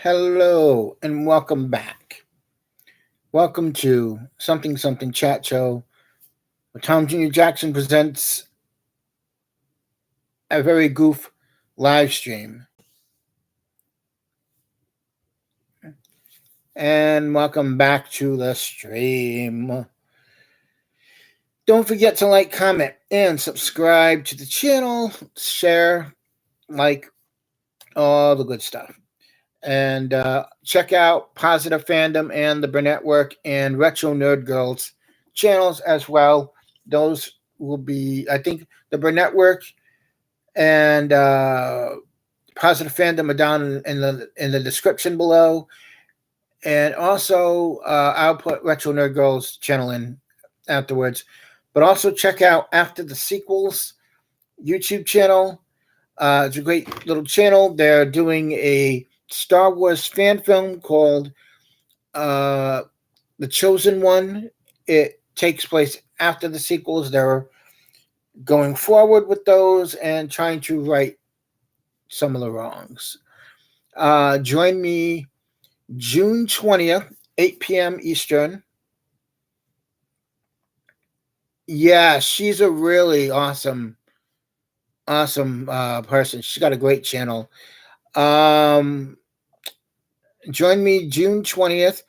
Hello and welcome back. Welcome to Something Something Chat Show, where Tom Jr. Jackson presents a very goof live stream. And welcome back to the stream. Don't forget to like, comment, and subscribe to the channel, share, like, all the good stuff. And check out Positive Fandom and the Burnett Work and Retro Nerd Girls channels as well. Those will be, I think, the Burnett Work and Positive Fandom are down in the description below. And also, I'll put Retro Nerd Girls channel in afterwards. But also check out After the Sequels YouTube channel. It's a great little channel. They're doing a Star Wars fan film called The Chosen One. It takes place after the sequels. They're going forward with those and trying to right some of the wrongs. Join me June 20th, 8 p.m. Eastern. Yeah, she's a really awesome person. She's got a great channel. Um, Join me June 20th,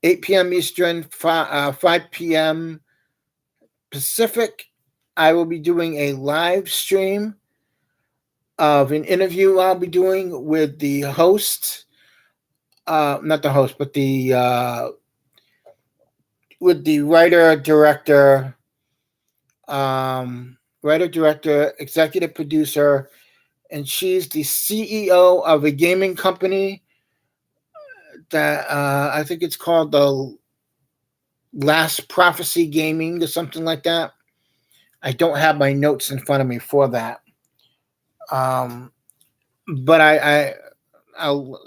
8 p.m. Eastern, 5 p.m. Pacific. I will be doing a live stream of an interview I'll be doing with the host, not the host, but the with the writer, director, executive producer, and she's the CEO of a gaming company that I think it's called the Last Prophecy Gaming or something like that. I don't have my notes in front of me for that. Um, but I'll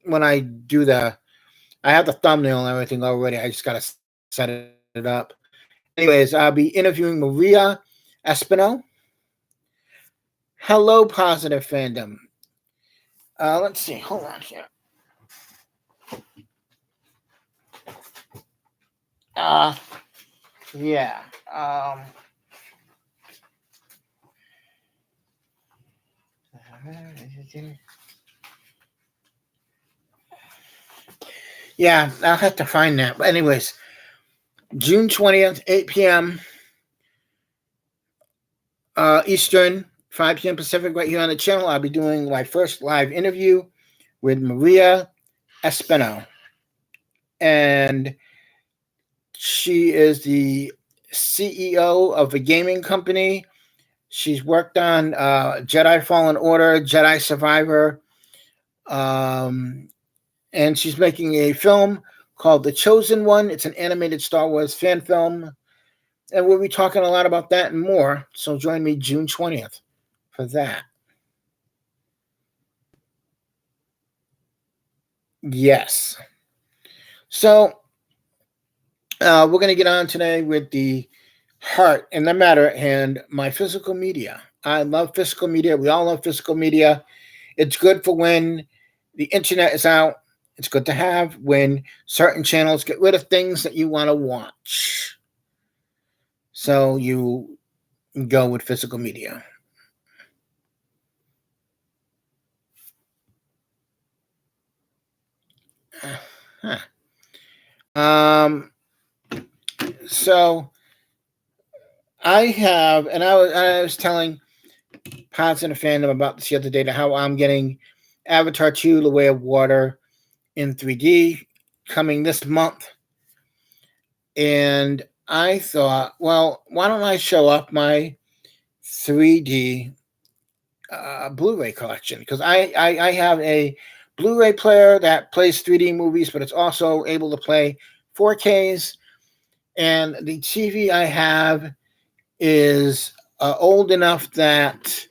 when I do I have the thumbnail and everything already. I just gotta set it up. Anyways, I'll be interviewing Maria Espino. Hello, Positive Fandom. Let's see. Hold on here. Uh, yeah. Um, yeah, I'll have to find that. But anyways, June 20th, 8 p.m. Eastern, 5 p.m. Pacific, right here on the channel. I'll be doing my first live interview with Maria Espino. And she is the CEO of a gaming company. She's worked on Jedi Fallen Order, Jedi Survivor, and she's making a film called The Chosen One. It's an animated Star Wars fan film. And we'll be talking a lot about that and more. So join me June 20th for that. Yes. So we're going to get on today with the heart and the matter at hand, my physical media. I love physical media. We all love physical media. It's good for when the internet is out. It's good to have when certain channels get rid of things that you want to watch. So you go with physical media. Huh. So I have, and I was telling Positive Fandom about this the other day, to how I'm getting Avatar 2: The Way of Water in 3D coming this month. And I thought, well, why don't I show up my 3D Blu-ray collection? Because I have a Blu-ray player that plays 3D movies, but it's also able to play 4Ks. And the TV I have is old enough that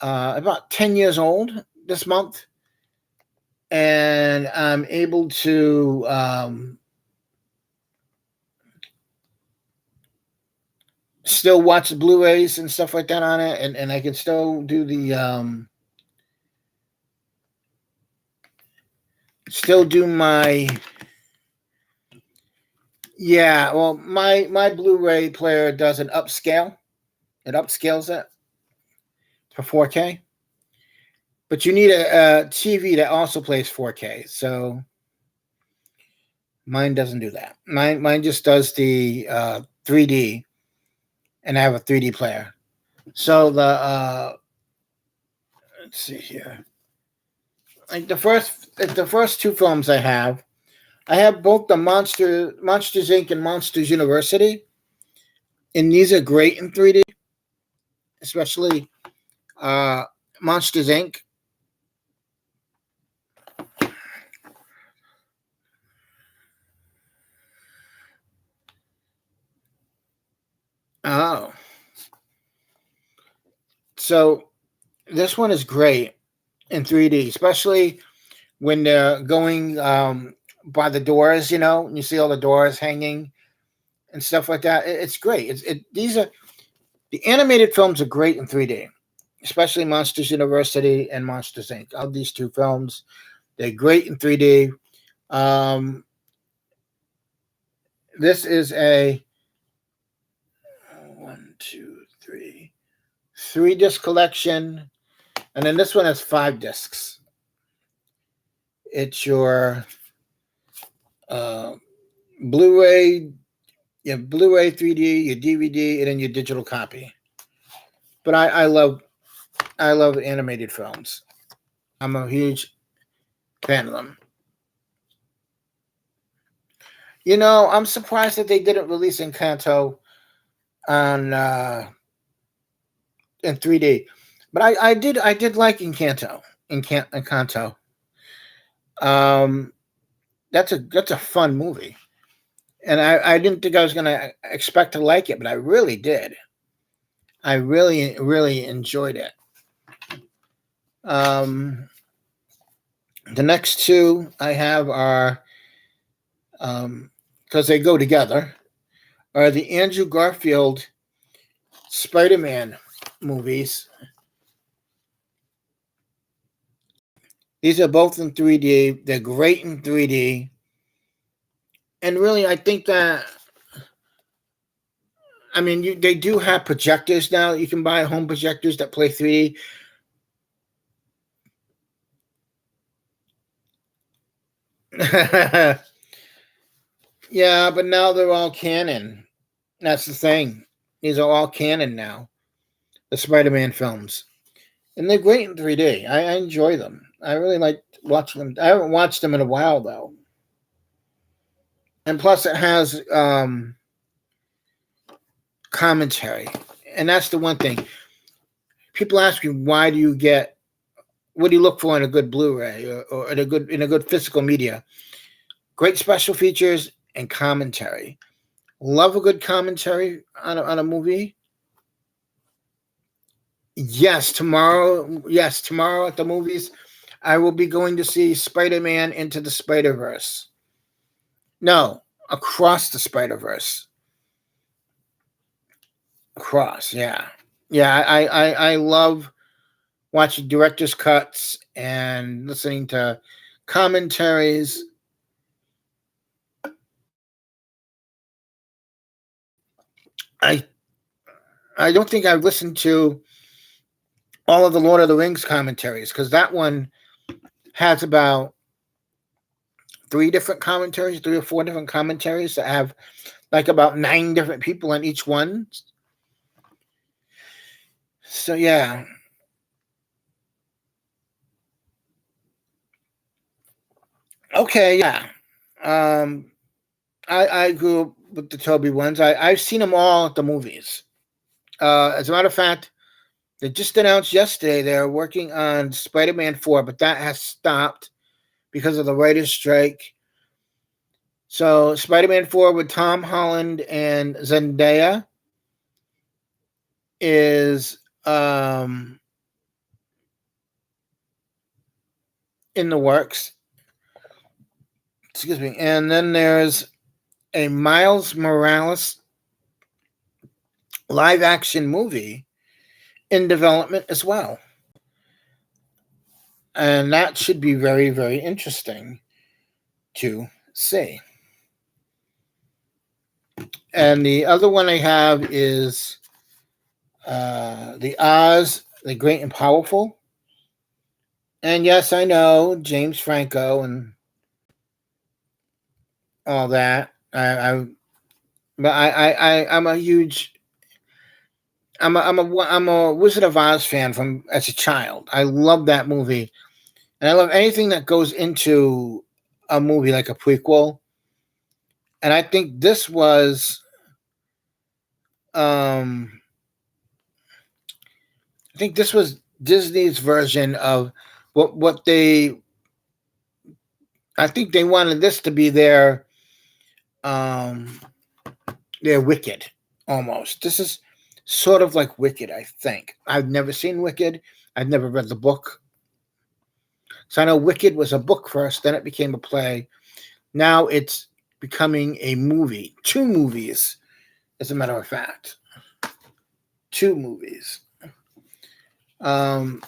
about 10 years old this month. And I'm able to still watch the Blu-rays and stuff like that on it, and I can still do the still do my yeah. Well, my Blu-ray player does an upscale. It upscales it for 4K. But you need a TV that also plays 4K. So mine doesn't do that. Mine just does the 3D, and I have a 3D player. So let's see here. Like the first two films I have both the Monsters Inc. and Monsters University, and these are great in 3D, especially uh, Monsters Inc. Oh, so this one is great in 3D, especially when they're going by the doors. And you see all the doors hanging and stuff like that. It's great. These are the animated films are great in 3D, especially Monsters University and Monsters Inc. Of these two films, they're great in 3D. Um, this is a one, two, three disc collection, and then this one has 5 discs. It's your uh, Blu-ray, your Blu-ray 3D, your DVD, and then your digital copy. But I love animated films. I'm a huge fan of them. I'm surprised that they didn't release Encanto on in 3D, but I did like Encanto. Um, that's a fun movie, and I didn't think I was gonna expect to like it, but I really did. I really really enjoyed it. Um, the next two I have are because they go together are the Andrew Garfield Spider-Man movies. These are both in 3D. They're great in 3D. And really, I think that, I mean, they do have projectors now. You can buy home projectors that play 3D. Yeah, but now they're all canon. That's the thing. These are all canon now, the Spider Man films. And they're great in 3D. I enjoy them. I really like watching them. I haven't watched them in a while, though. And plus, it has commentary. And that's the one thing. People ask me, what do you look for in a good Blu-ray or in a good physical media? Great special features and commentary. Love a good commentary on a movie. Tomorrow at the movies, I will be going to see Spider-Man Into the Spider-Verse. No, Across the Spider-Verse. Across, yeah. Yeah, I love watching director's cuts and listening to commentaries. I I don't think I've listened to all of the Lord of the Rings commentaries because that one has about 3 or 4 different commentaries that have like about 9 different people in each one. So yeah. Okay, yeah. Um I grew up with the Toby ones. I've seen them all at the movies. As a matter of fact, they just announced yesterday they're working on Spider-Man 4, but that has stopped because of the writer's strike. So Spider-Man 4 with Tom Holland and Zendaya is in the works. Excuse me. And then there's a Miles Morales live action movie in development as well. And that should be very, very interesting. to see. And the other one I have is the Oz, the Great and Powerful. And yes, I know James Franco and all that. I'm a huge. I'm a Wizard of Oz fan from as a child. I love that movie, and I love anything that goes into a movie like a prequel. And I think this was, um, I think this was Disney's version of what they. I think they wanted this to be um, their Wicked almost. This is sort of like Wicked. I think I've never seen Wicked. I've never read the book. So I know Wicked was a book first, then it became a play. Now it's becoming a movie. 2 movies, as a matter of fact. 2 movies. And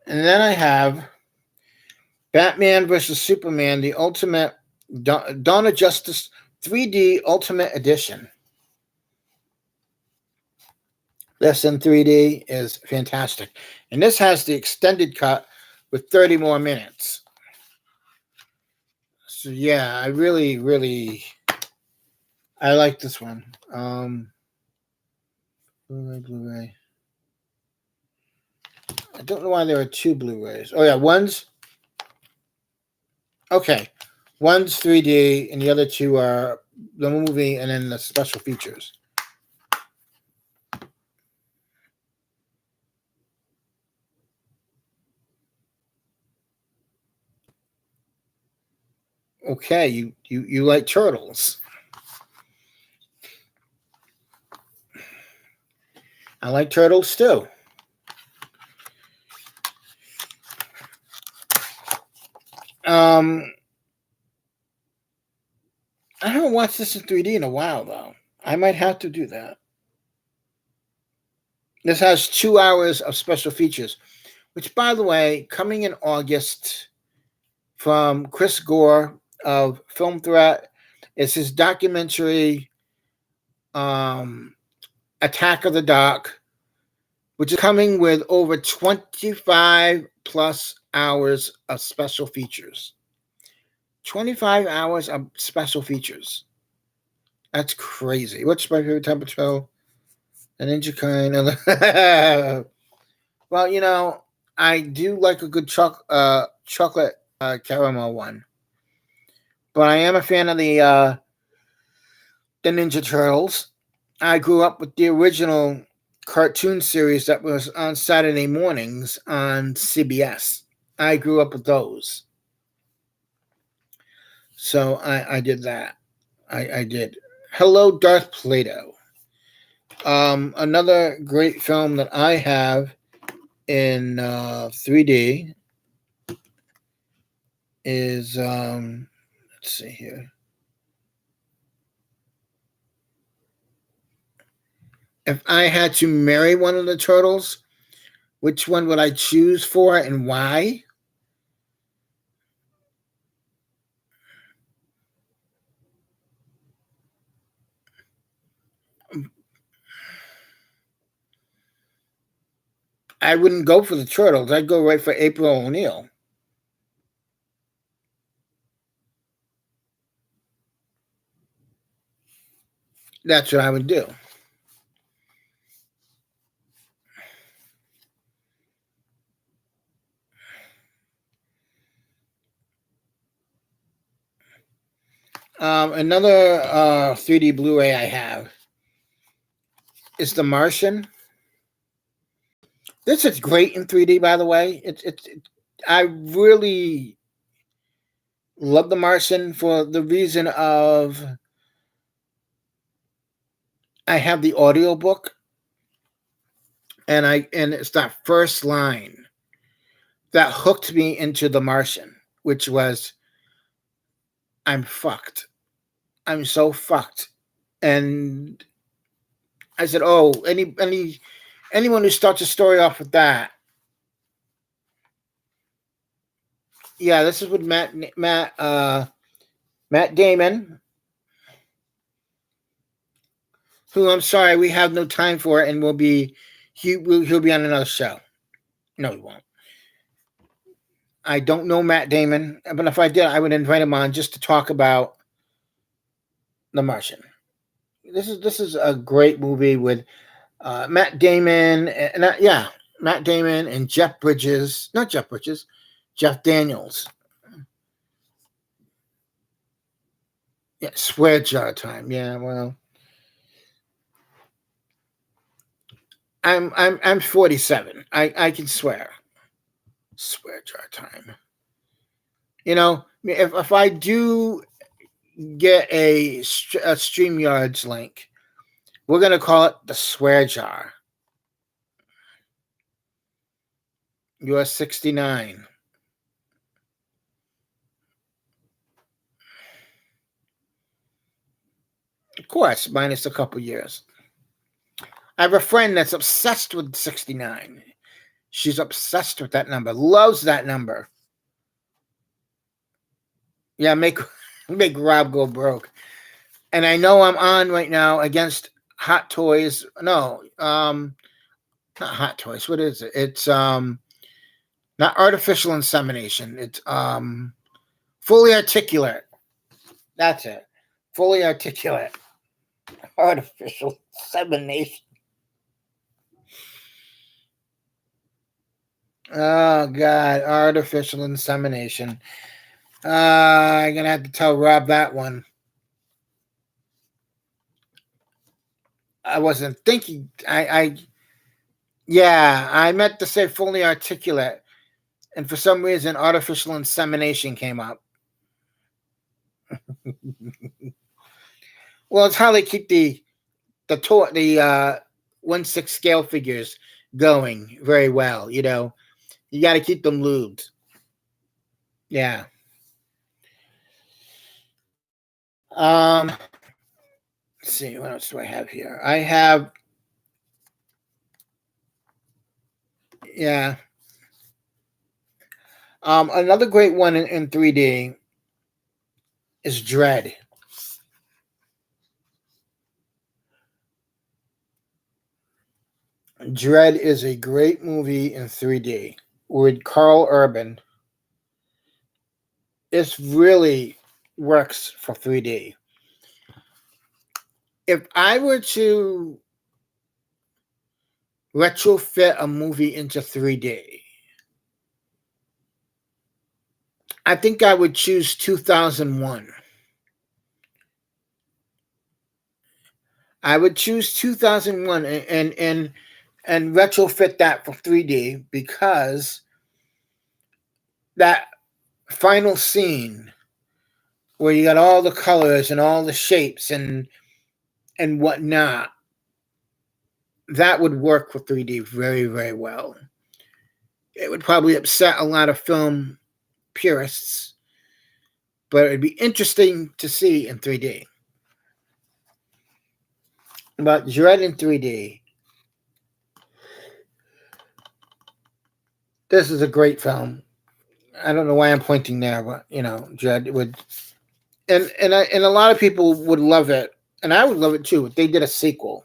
then I have Batman versus Superman, the Ultimate Dawn of Justice 3D Ultimate Edition. This in 3D is fantastic. And this has the extended cut with 30 more minutes. So yeah, I really I like this one. Blu-ray. I don't know why there are 2 Blu-rays. Oh yeah, one's 3D and the other 2 are the movie and then the special features. Okay, you like turtles. I like turtles too. I haven't watched this in 3D in a while though. I might have to do that. This has 2 hours of special features, which by the way, coming in August from Chris Gore of Film Threat. It's his documentary Attack of the Doc, which is coming with over 25 plus hours of special features. 25 hours of special features. That's crazy. What's my favorite type of show? An Ninja Kind. Well, you know, I do like a good chocolate caramel one. But I am a fan of the Ninja Turtles. I grew up with the original cartoon series that was on Saturday mornings on CBS. I grew up with those. So I did that. I did. Hello, Darth Plato. Another great film that I have in 3D is, let's see here. If I had to marry one of the turtles, which one would I choose for and why? I wouldn't go for the turtles. I'd go right for April O'Neil. That's what I would do. Another 3D Blu-ray I have is The Martian. This is great in 3D, by the way. I really love The Martian for the reason of I have the audiobook and it's that first line that hooked me into The Martian, which was I'm fucked. I'm so fucked. And I said, "Oh, anyone who starts a story off with that Yeah, this is with Matt Damon, who I'm sorry we have no time for, and he'll be on another show. No, he won't. I don't know Matt Damon, but if I did, I would invite him on just to talk about The Martian. This is a great movie with Matt Damon and Matt Damon and Jeff Bridges, not Jeff Bridges, Jeff Daniels. Yeah, swear jar time. Yeah, well, I'm 47. I can swear. Swear jar time. If I do get a StreamYards link, we're gonna call it the swear jar. US 69. Of course, minus a couple years. I have a friend that's obsessed with 69. She's obsessed with that number, loves that number. Yeah, make Rob go broke. And I know I'm on right now against Hot Toys. No, not Hot Toys. What is it? It's not artificial insemination. It's fully articulate. That's it. Fully articulate. Artificial insemination. Oh God, artificial insemination. I'm gonna have to tell Rob that one. I wasn't thinking. Yeah, I meant to say fully articulate, and for some reason, artificial insemination came up. Well, it's how they keep the 1/6 scale figures going very well. You got to keep them lubed. Yeah. Let's see, what else do I have here? I have, yeah. Another great one in 3D is Dread. Dread is a great movie in 3D with Carl Urban. It really works for 3D. If I were to retrofit a movie into 3D, I think I would choose 2001. I would choose 2001 and retrofit that for 3D because that final scene where you got all the colors and all the shapes and whatnot, that would work for 3D very, very well. It would probably upset a lot of film purists, but it'd be interesting to see in 3D. But Dread in 3D. This is a great film. I don't know why I'm pointing there, but Dread would, and a lot of people would love it, and I would love it too. If they did a sequel,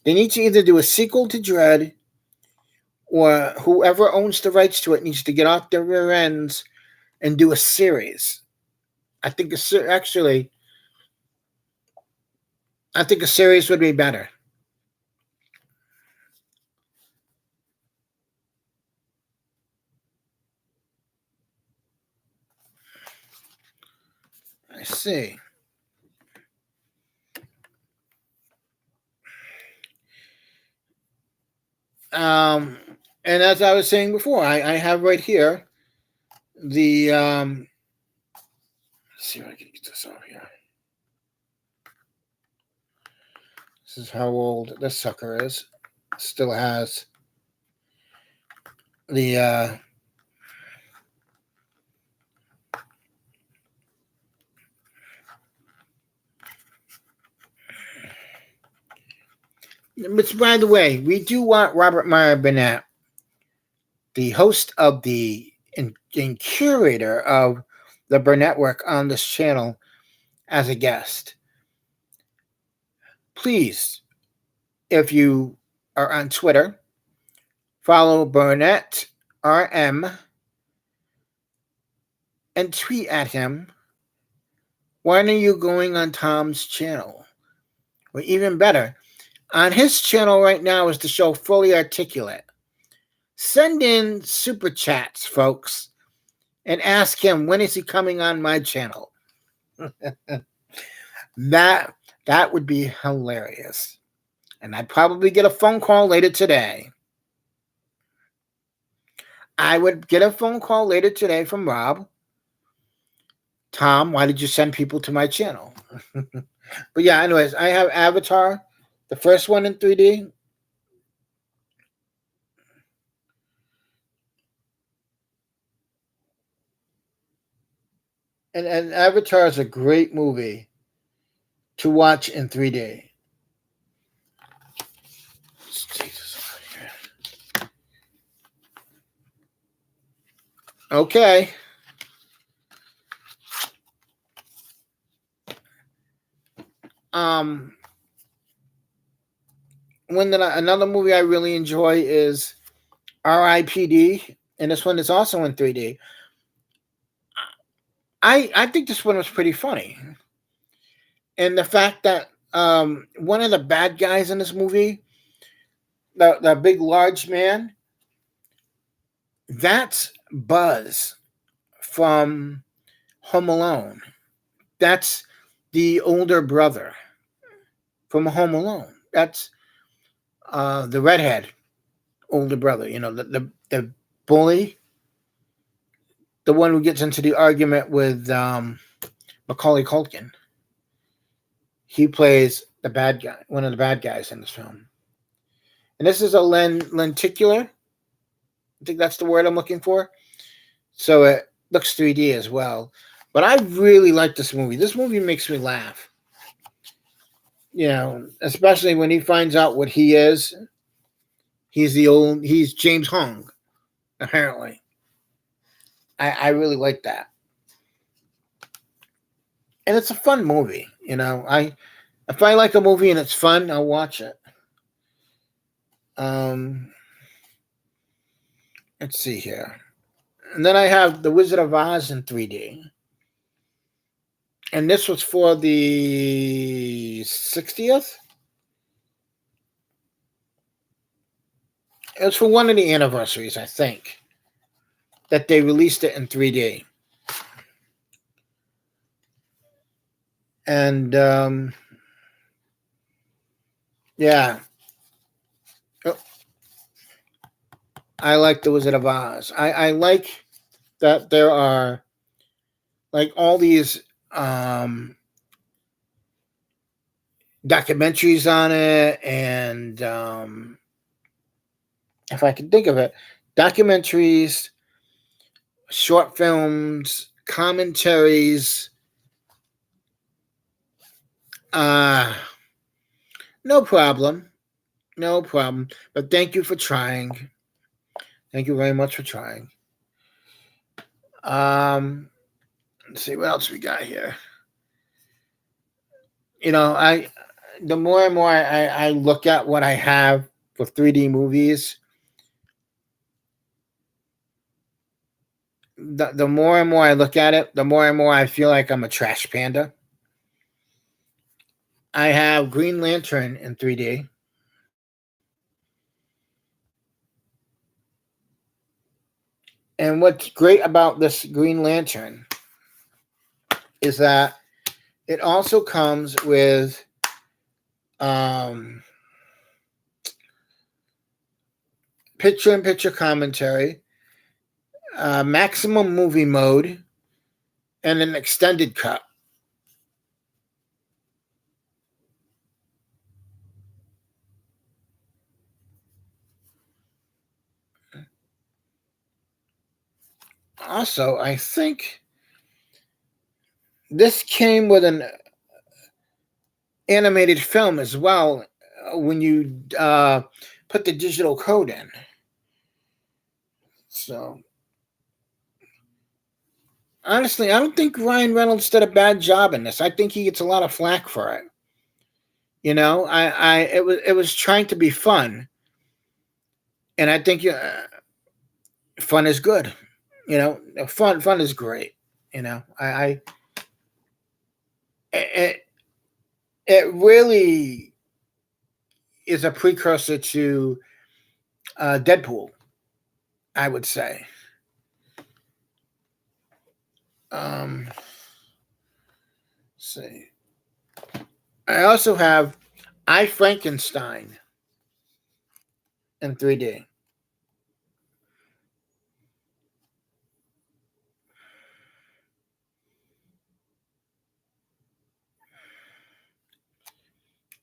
they need to either do a sequel to Dread, or whoever owns the rights to it needs to get off their rear ends and do a series. I think a series would be better. I see. And as I was saying before, I have right here the let's see if I can get this off here. This is how old this sucker is. Still has the which, by the way, we do want Robert Meyer Burnett, the host of the and curator of the Burnett work on this channel as a guest. Please, if you are on Twitter, follow Burnett RM and tweet at him. When are you going on Tom's channel? Or even better, on his channel right now is the show Fully Articulate. Send in super chats, folks, and ask him when is he coming on my channel. That would be hilarious. And I'd probably get a phone call later today. I would get a phone call later today from Rob. Tom, why did you send people to my channel? But yeah, anyways, I have Avatar, the first one in 3D. And Avatar is a great movie to watch in 3D. Let's take this out here. Okay. Another movie I really enjoy is R.I.P.D. and this one is also in 3D. I think this one was pretty funny. And the fact that one of the bad guys in this movie, the big large man, that's Buzz from Home Alone. That's the older brother from Home Alone. That's the redhead older brother, the bully, the one who gets into the argument with Macaulay Culkin. He plays the bad guy, one of the bad guys in this film. And this is a lenticular. I think that's the word I'm looking for. So it looks 3D as well. But I really like this movie. This movie makes me laugh. Especially when he finds out what he is. He's James Hong, apparently. I really like that. And it's a fun movie, if I like a movie and it's fun, I'll watch it. Let's see here. And then I have The Wizard of Oz in 3D. And this was for the 60th? It was for one of the anniversaries, I think, that they released it in 3D. And, yeah. I like The Wizard of Oz. I like that there are, like, all these documentaries on it, and if I can think of it, documentaries, short films, commentaries. No problem. But thank you for trying. Thank you very much for trying. Let's see what else we got here. The more and more I look at what I have for 3D movies, the more and more I look at it, the more and more I feel like I'm a trash panda. I have Green Lantern in 3D. And what's great about this Green Lantern is that it also comes with picture-in-picture commentary, maximum movie mode, and an extended cut. Also, I think this came with an animated film as well when you put the digital code in. So honestly, I don't think Ryan Reynolds did a bad job in this. I think he gets a lot of flack for it. It was trying to be fun, and I think fun is good. Fun is great. I it, it really is a precursor to Deadpool, I would say. Let's see. I also have I Frankenstein in 3D.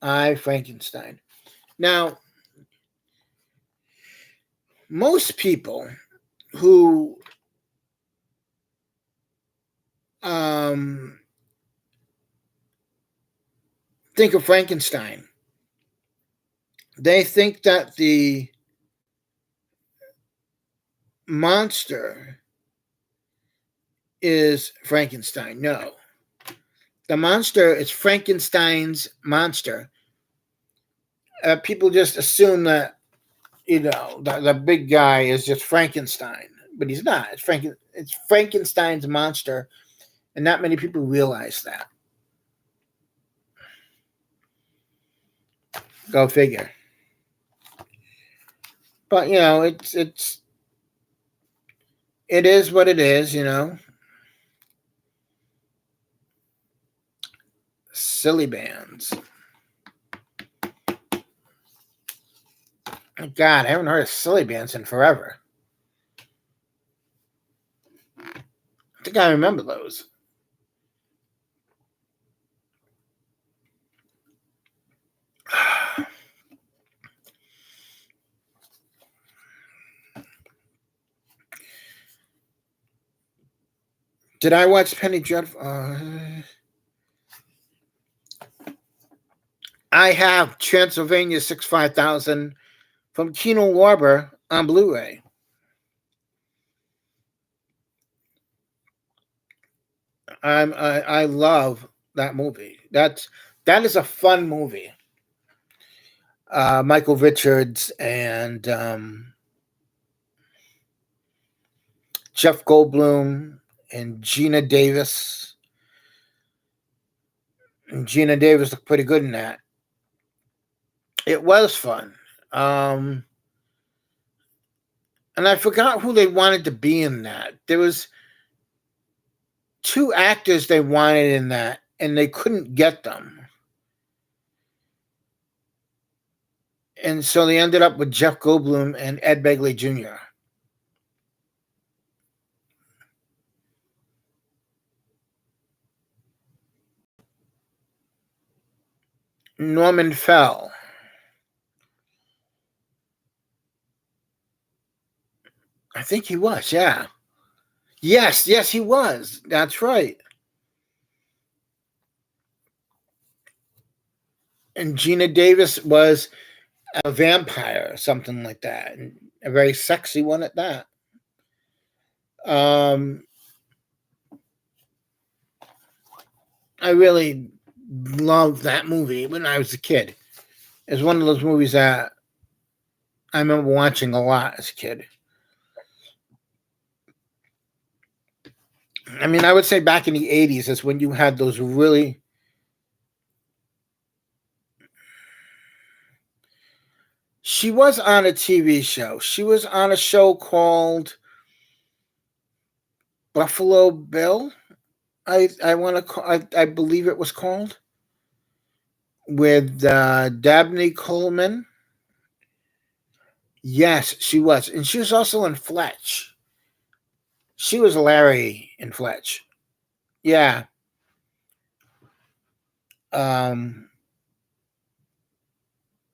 I Frankenstein. Now, most people who um, think of Frankenstein, they think that the monster is Frankenstein. No, the monster is Frankenstein's monster. People just assume that the big guy is just Frankenstein, but he's not. It's Frankenstein's monster, and not many people realize that. Go figure. But it is what it is. Silly bands. God, I haven't heard of silly bands in forever. I think I remember those. Did I watch Penny Dreadful? I have Transylvania 65000 from Kino Lorber on Blu-ray. I love that movie. That is a fun movie. Michael Richards and Jeff Goldblum and Gina Davis. And Gina Davis looked pretty good in that. It was fun. And I forgot who they wanted to be in that. There was two actors they wanted in that, and they couldn't get them. And so they ended up with Jeff Goldblum and Ed Begley Jr. Norman Fell. I think he was, yeah. Yes, he was. That's right. And Gina Davis was a vampire or something like that, and a very sexy one at that. I really loved that movie when I was a kid. It's one of those movies that I remember watching a lot as a kid. I mean, I would say back in the 80s is when you had those really. She was on a TV show. She was on a show called Buffalo Bill. I want to call. I believe it was called, with Dabney Coleman. Yes, she was, and she was also in Fletch. She was Larry in Fletch. Yeah. Um,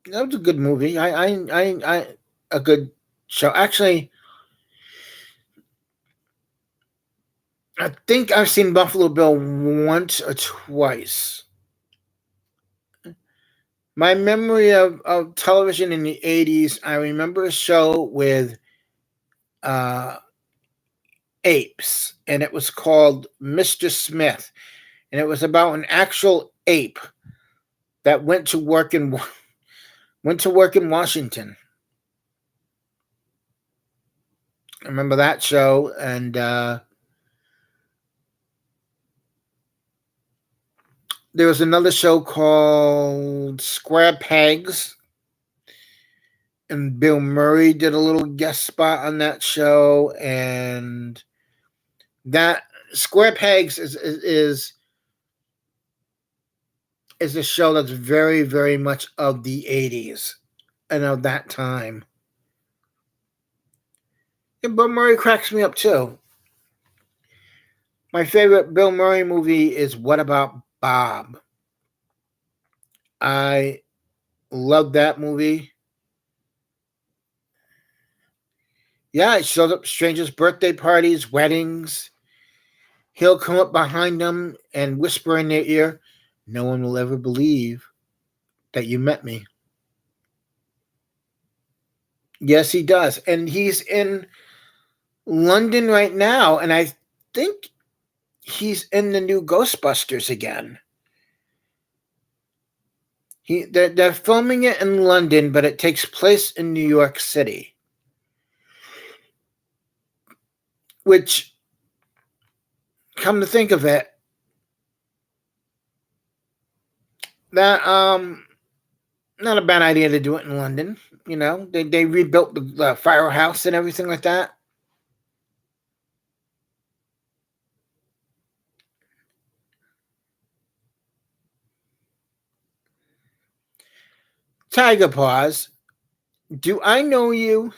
that was a good movie. A good show. Actually, I think I've seen Buffalo Bill once or twice. My memory of television in the 80s, I remember a show with uh, apes, and it was called Mr. Smith, and it was about an actual ape that went to work in Washington. I remember that show, and there was another show called Square Pegs, and Bill Murray did a little guest spot on that show, and that Square Pegs is a show that's very, very much of the 80s and of that time. And Bill Murray cracks me up too. My favorite Bill Murray movie is What About Bob? I love that movie. Yeah, it shows up strangers' birthday parties, weddings. He'll come up behind them and whisper in their ear, "No one will ever believe that you met me." Yes, he does. And he's in London right now, and I think he's in the new Ghostbusters again. They're filming it in London, but it takes place in New York City. Which, come to think of it, that not a bad idea to do it in London. You know, they rebuilt the firehouse and everything like that. Tiger Paws, do I know you?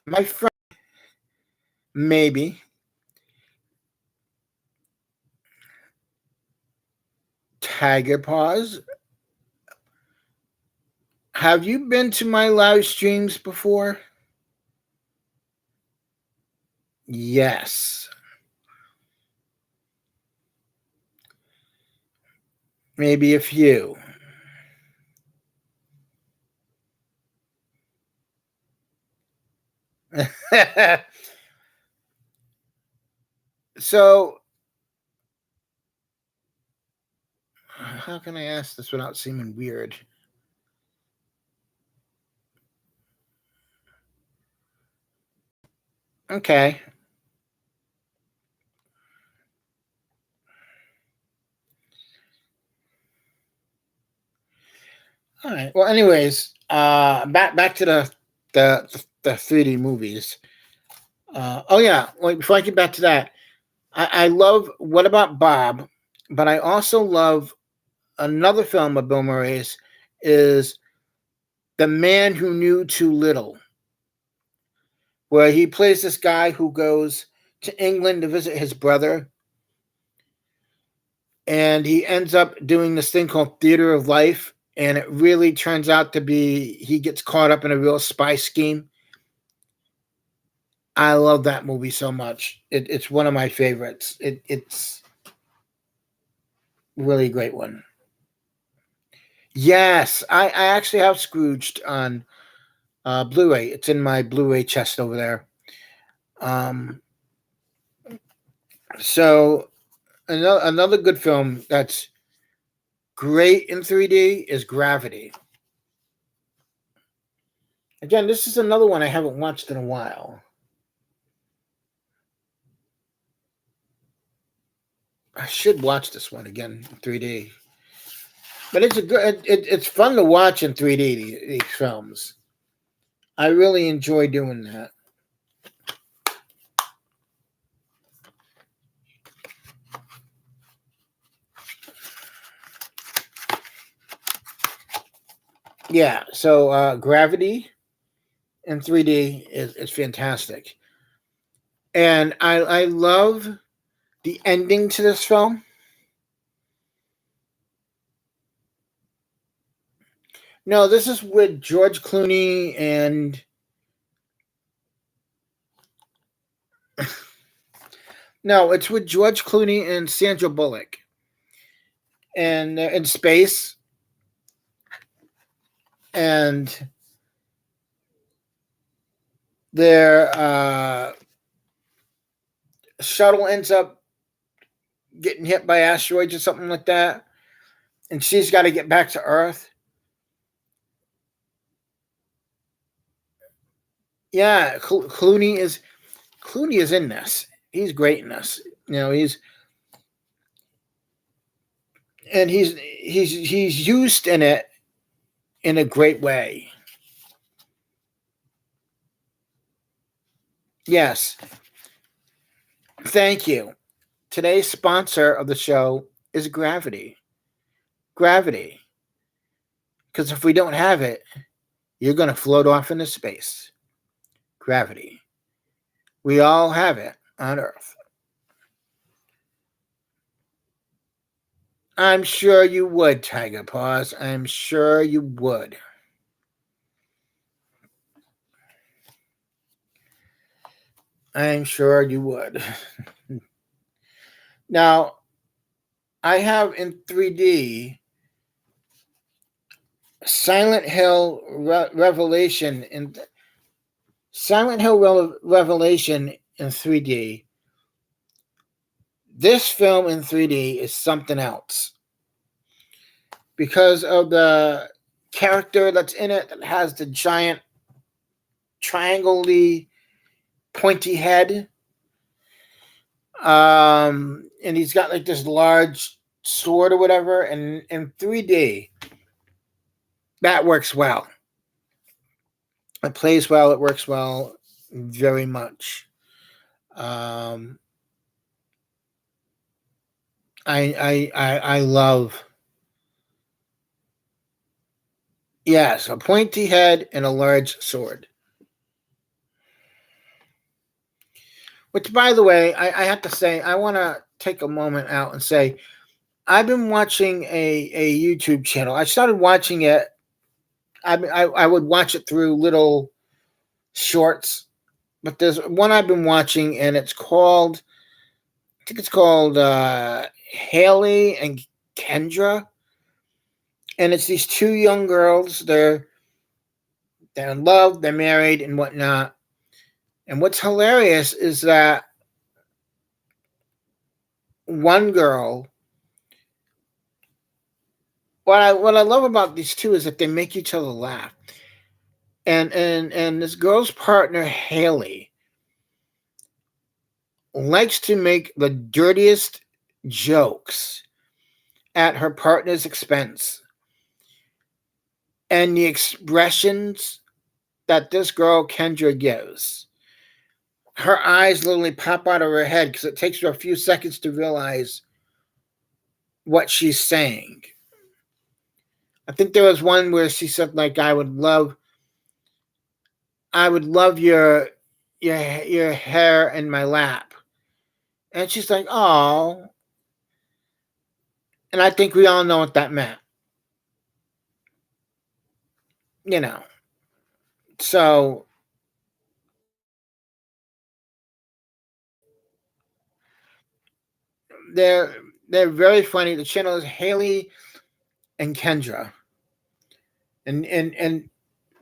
My friend, maybe. Tiger Paws, have you been to my live streams before? Yes. Maybe a few. So, how can I ask this without seeming weird? Okay. All right. Well, anyways, back to the 3D movies. Oh yeah. Wait, before I get back to that, I love What About Bob, but I also love another film of Bill Murray's is The Man Who Knew Too Little, where he plays this guy who goes to England to visit his brother, and he ends up doing this thing called Theater of Life, and it really turns out to be he gets caught up in a real spy scheme. I love that movie so much. It's one of my favorites. It's really a great one. Yes, I actually have Scrooged on Blu-ray. It's in my Blu-ray chest over there. Um, so another good film that's great in 3D is Gravity. Again, this is another one I haven't watched in a while. I should watch this one again in 3D. But it's a good. It's fun to watch in 3D. These films. I really enjoy doing that. Yeah. So Gravity in 3D is fantastic, and I love the ending to this film No, this is with George Clooney and no, it's with George Clooney and Sandra Bullock, and they're in space, and their shuttle ends up getting hit by asteroids or something like that, and she's got to get back to Earth. Yeah, Clooney is in this. He's great in this. You know, he's used in it in a great way. Yes, thank you. Today's sponsor of the show is Gravity. Gravity, because if we don't have it, you're going to float off into space. Gravity. We all have it on Earth. I'm sure you would, Tiger Paws. I'm sure you would. I'm sure you would. Now, I have in 3D Silent Hill Revelation in Silent Hill Revelation in 3D. This film in 3D is something else because of the character that's in it that has the giant triangle-y pointy head. And he's got like this large sword or whatever, and in 3D, that works well. It plays well, it works well very much. I love, yes, a pointy head and a large sword. Which, by the way, I have to say, I want to take a moment out and say, I've been watching a YouTube channel. I started watching it. I would watch it through little shorts, but there's one I've been watching, and it's called, I think it's called Haley and Kendra, and it's these two young girls. They're in love, they're married, and whatnot. And what's hilarious is that one girl. What I love about these two is that they make each other laugh. And this girl's partner Haley likes to make the dirtiest jokes at her partner's expense. And the expressions that this girl Kendra gives, her eyes literally pop out of her head because it takes her a few seconds to realize what she's saying. I think there was one where she said, like, I would love your hair in my lap. And she's like, oh. And I think we all know what that meant. You know. So they're very funny. The channel is Haley and Kendra. And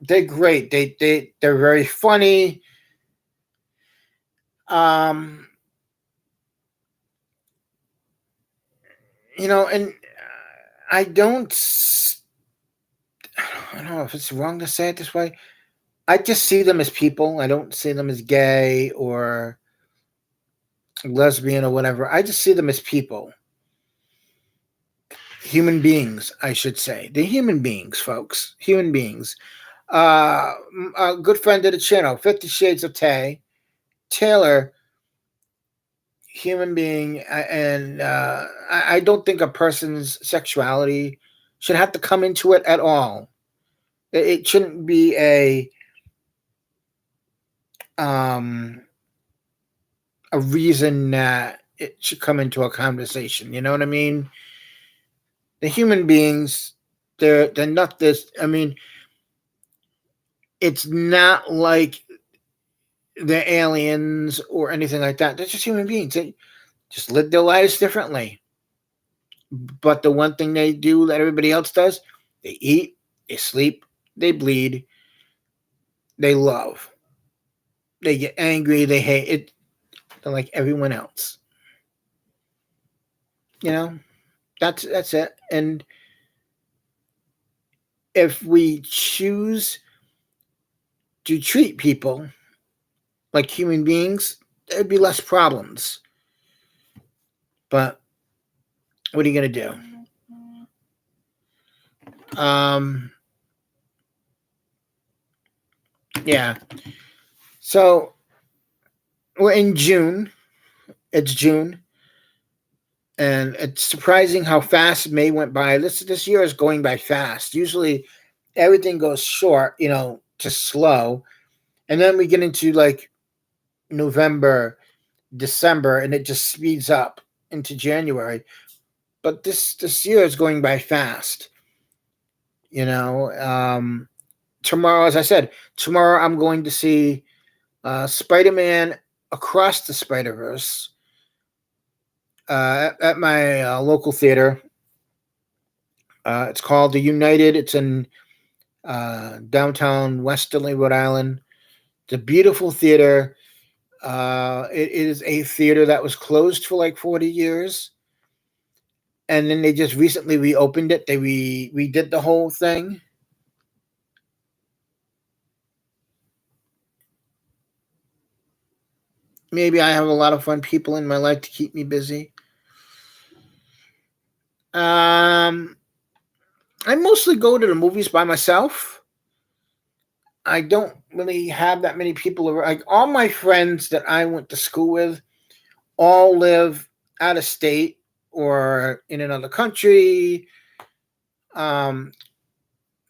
they're great. They're very funny. Um and I don't know if it's wrong to say it this way. I just see them as people. I don't see them as gay or lesbian or whatever. I just see them as people. Human beings, I should say. They're human beings, folks. Human beings. A good friend of the channel, 50 Shades of Tay, Taylor, human being, and I don't think a person's sexuality should have to come into it at all. It shouldn't be a reason that it should come into a conversation. You know what I mean? The human beings They're not this. I mean, it's not like they're aliens or anything like that. They're just human beings. They just live their lives differently. But the one thing they do that everybody else does, they eat, they sleep, they bleed, they love, they get angry, they hate it. They're like everyone else. You know, that's it. And if we choose to treat people like human beings, there'd be less problems. But what are you gonna do? Yeah. So we're in June. It's June, and it's surprising how fast May went by. This year is going by fast. Usually, everything goes short, to slow, and then we get into like November, December, and it just speeds up into January. But this year is going by fast. You know, tomorrow, as I said, tomorrow I'm going to see Spider-Man Across the Spider-Verse at my local theater. It's called the United. It's in downtown Westerly, Rhode Island. It's a beautiful theater. It is a theater that was closed for like 40 years. And then they just recently reopened it. They redid the whole thing. Maybe I have a lot of fun people in my life to keep me busy. I mostly go to the movies by myself. I don't really have that many people around. Like all my friends that I went to school with all live out of state or in another country. I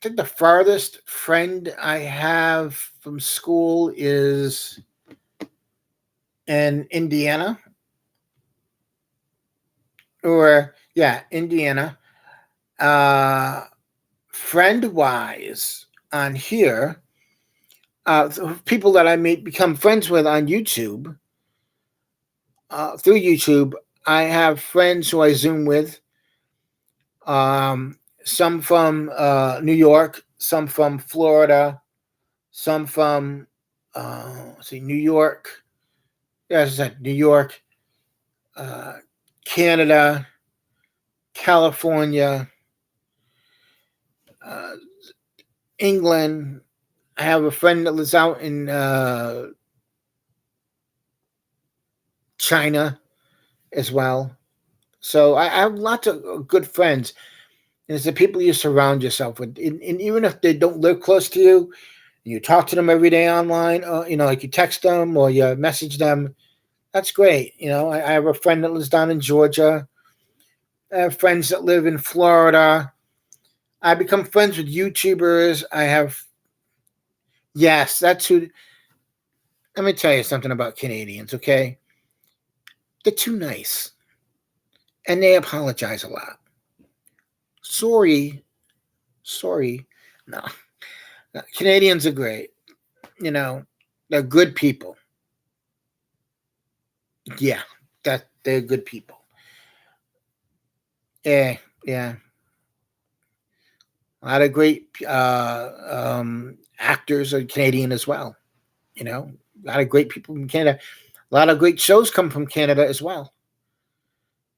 think the farthest friend I have from school is in Indiana. Or yeah, Indiana. Uh Friend wise on here, people that I may become friends with on YouTube, through YouTube, I have friends who I Zoom with. Um, some from New York, some from Florida, some from let's see, New York. Yeah, as I said, New York, uh, Canada, California, uh, England. I have a friend that lives out in China as well. So I have lots of good friends. And it's the people you surround yourself with. And even if they don't live close to you, you talk to them every day online, like you text them or you message them. That's great. I have a friend that lives down in Georgia. I have friends that live in Florida. I become friends with YouTubers. Yes, that's who. Let me tell you something about Canadians, okay? They're too nice and they apologize a lot. Sorry. Sorry. No. No. Canadians are great. They're good people. Yeah, that they're good people. Yeah, yeah. A lot of great actors are Canadian as well. A lot of great people from Canada. A lot of great shows come from Canada as well.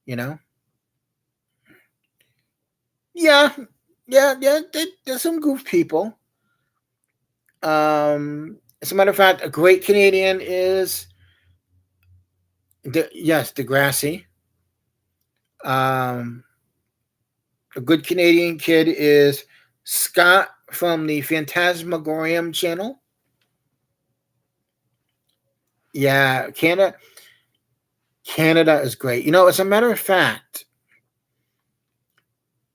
You know. Yeah, yeah, yeah. There's some goof people. As a matter of fact, a great Canadian is Degrassi. Um, a good Canadian kid is Scott from the Phantasmagorium channel. Yeah, Canada is great. As a matter of fact,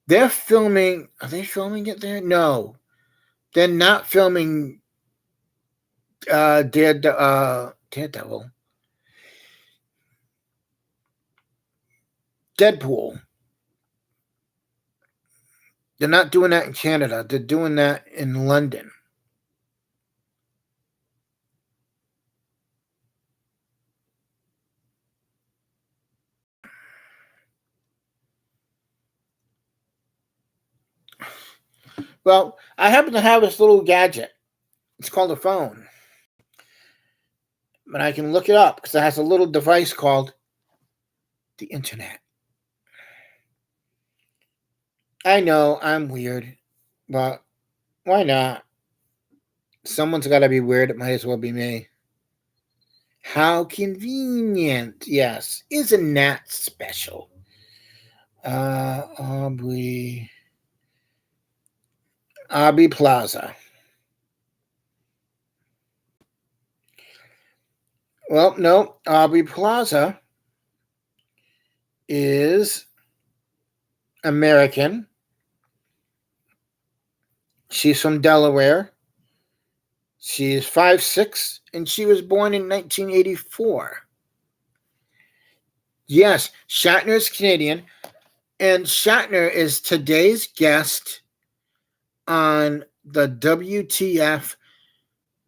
they're filming. Are they filming it there? No, they're not filming Daredevil. Deadpool. They're not doing that in Canada. They're doing that in London. Well, I happen to have this little gadget. It's called a phone. But I can look it up because it has a little device called the internet. I know I'm weird, but why not? Someone's got to be weird. It might as well be me. How convenient. Yes. Isn't that special? Aubrey. Aubrey Plaza. Well, no. Aubrey Plaza is American. She's from Delaware. She's 5'6", and she was born in 1984. Yes, Shatner is Canadian, and Shatner is today's guest on the WTF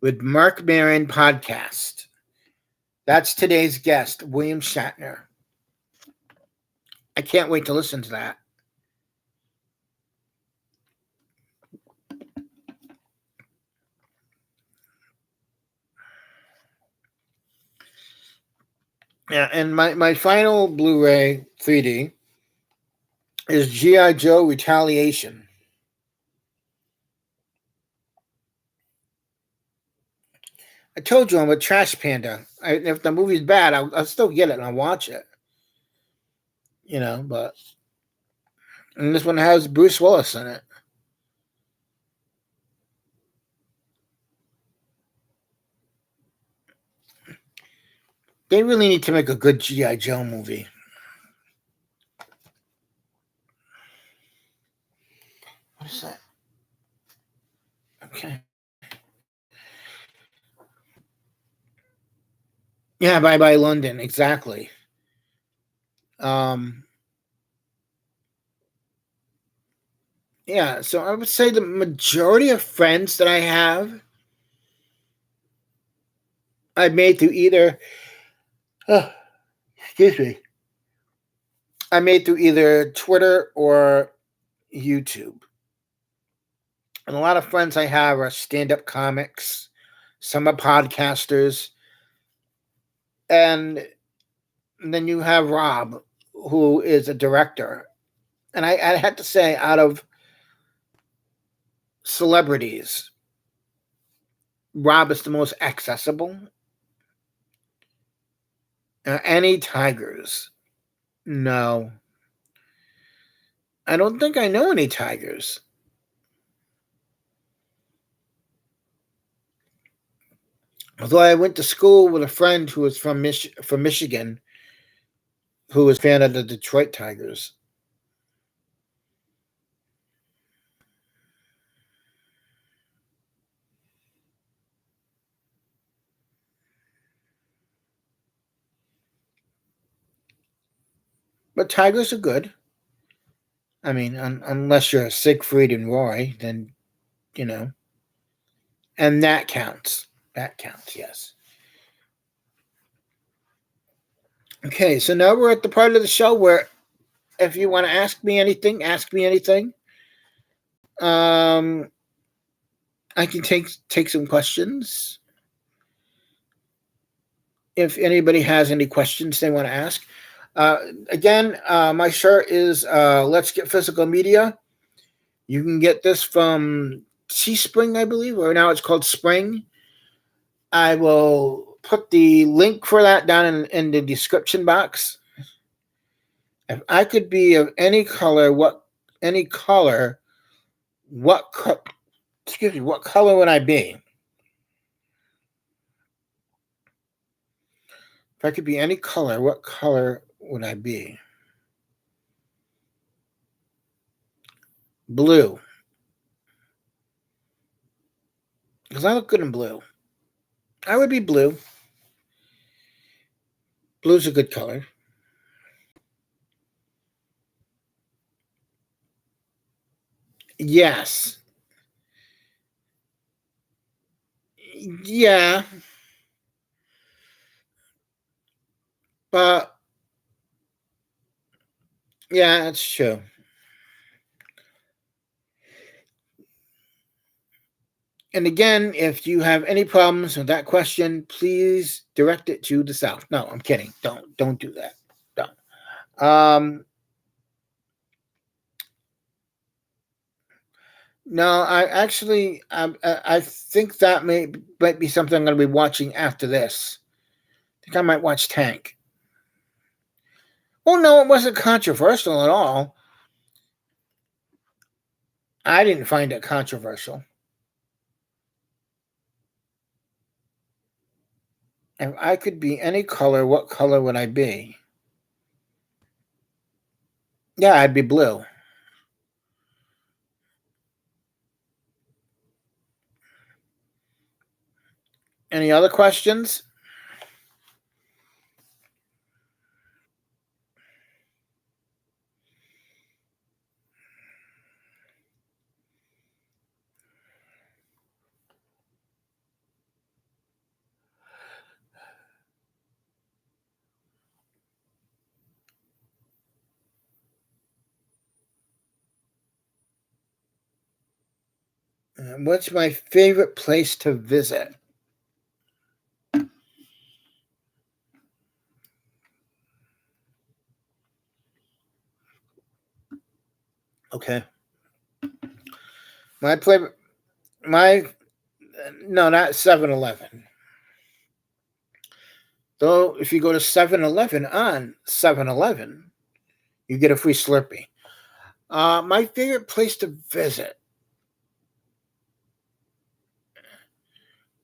with Mark Maron podcast. That's today's guest, William Shatner. I can't wait to listen to that. Yeah, and my final Blu-ray 3D is G.I. Joe Retaliation. I told you I'm a trash panda. If the movie's bad, I'll still get it and I'll watch it. But and this one has Bruce Willis in it. They really need to make a good G.I. Joe movie. What is that? Okay. Yeah, Bye Bye London, exactly. Yeah, so I would say the majority of friends that I have, I've made through either, excuse me, I made through either Twitter or YouTube. And a lot of friends I have are stand-up comics, some are podcasters, and then you have Rob, who is a director. And I had to say, out of celebrities, Rob is the most accessible. Any Tigers? No. I don't think I know any Tigers. Although I went to school with a friend who was from Michigan, who was a fan of the Detroit Tigers. But Tigers are good. I mean, unless you're Siegfried and Roy, then, and that counts. That counts, yes. Okay, so now we're at the part of the show where if you want to ask me anything, ask me anything. I can take some questions. If anybody has any questions they want to ask. Again, my shirt is Let's Get Physical Media. You can get this from Teespring, I believe, or now it's called Spring. I will put the link for that down in the description box. If I could be of any color, what color would I be? If I could be any color, what color would I be? Blue. Because I look good in blue. I would be blue. Blue's a good color. Yes. Yeah. But yeah, that's true. And again, if you have any problems with that question, please direct it to the South. No, I'm kidding. Don't do that. Don't. No, I actually, I think that might be something I'm going to be watching after this. I think I might watch Tank. Well, no, it wasn't controversial at all. I didn't find it controversial. If I could be any color, what color would I be? Yeah, I'd be blue. Any other questions? What's my favorite place to visit? Okay. My favorite, my, no, not 7-Eleven. Though, if you go to 7-Eleven on 7-Eleven, you get a free Slurpee. My favorite place to visit.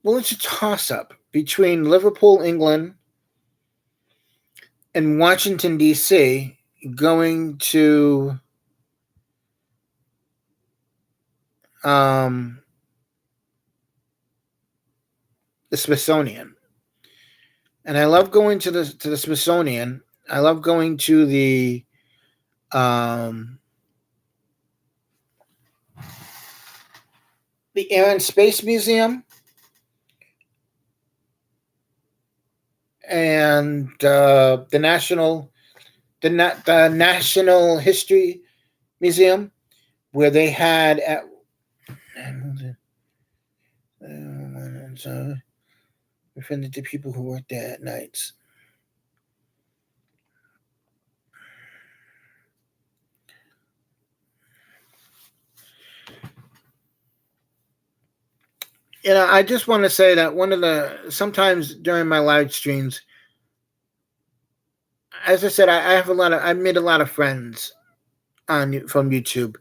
Well, it's a toss up between Liverpool, England, and Washington, D.C., going to um, the Smithsonian. And I love going to the Smithsonian. I love going to um, the Air and Space Museum and the National History Museum, where they had at offended the people who worked there at nights. I just want to say that sometimes during my live streams, as I said, I've made a lot of friends from YouTube.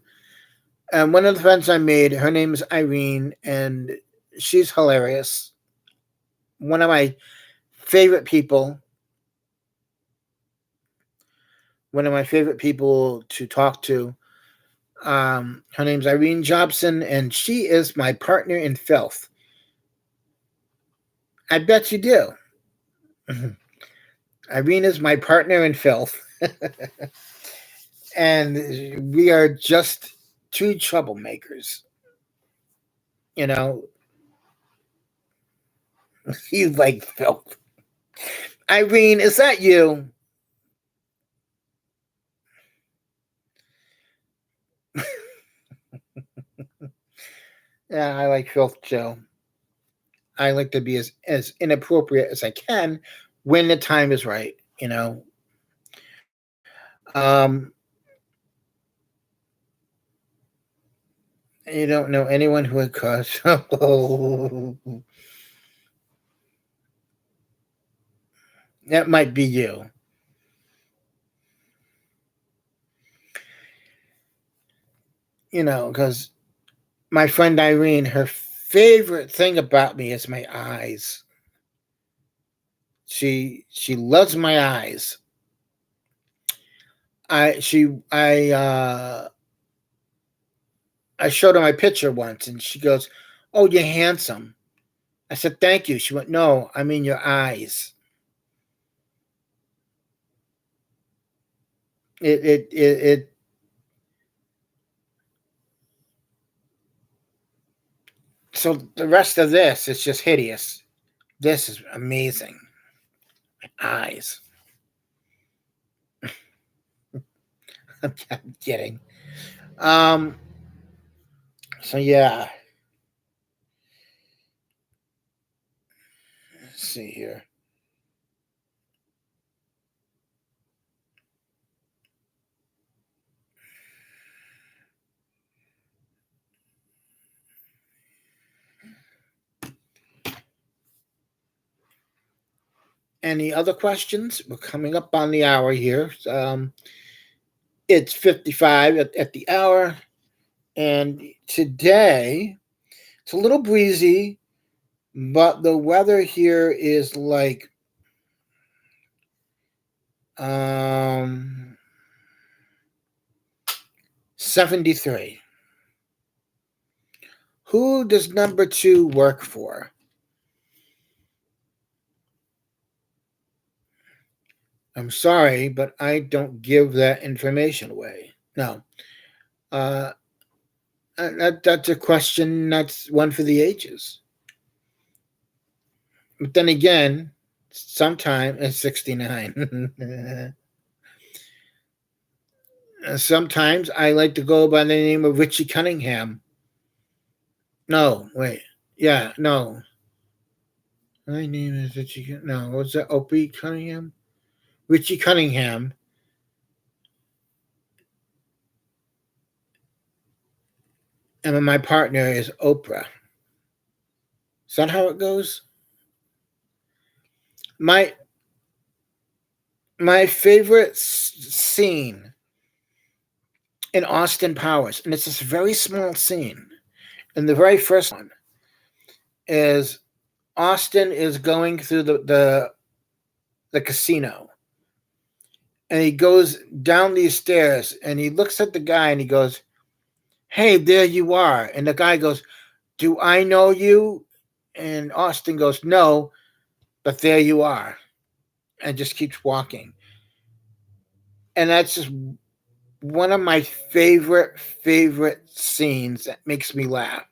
And one of the friends I made, her name is Irene, and she's hilarious. One of my favorite people. One of my favorite people to talk to. Her name's Irene Jobson, and she is my partner in filth. I bet you do. Irene is my partner in filth. And we are just two troublemakers. You know, you like filth. Irene, is that you? Yeah, I like filth, Joe. I like to be as inappropriate as I can when the time is right. Um, you don't know anyone who would cause. That might be you. Because my friend Irene, her favorite thing about me is my eyes. She loves my eyes. I showed her my picture once, and she goes, "Oh, you're handsome." I said, "Thank you." She went, "No, I mean your eyes." It So the rest of this is just hideous. This is amazing. Eyes. I'm kidding. Um. So yeah. Let's see here. Any other questions? We're coming up on the hour here. It's 55 at the hour. And today, it's a little breezy, but the weather here is like um 73. Who does number 2 work for? I'm sorry, but I don't give that information away. No. Uh, that's a question that's one for the ages. But then again, sometime it's 69. Sometimes I like to go by the name of Richie Cunningham. No, wait. Yeah, no. My name is Richie. No, what's that? Opie Cunningham? Richie Cunningham. And my partner is Oprah. Is that how it goes? My favorite scene in Austin Powers, and it's this very small scene. And the very first one is Austin is going through the casino, and he goes down these stairs, and he looks at the guy, and he goes, "Hey, there you are." And the guy goes, "Do I know you?" And Austin goes, "No, but there you are," and just keeps walking. And that's just one of my favorite scenes that makes me laugh.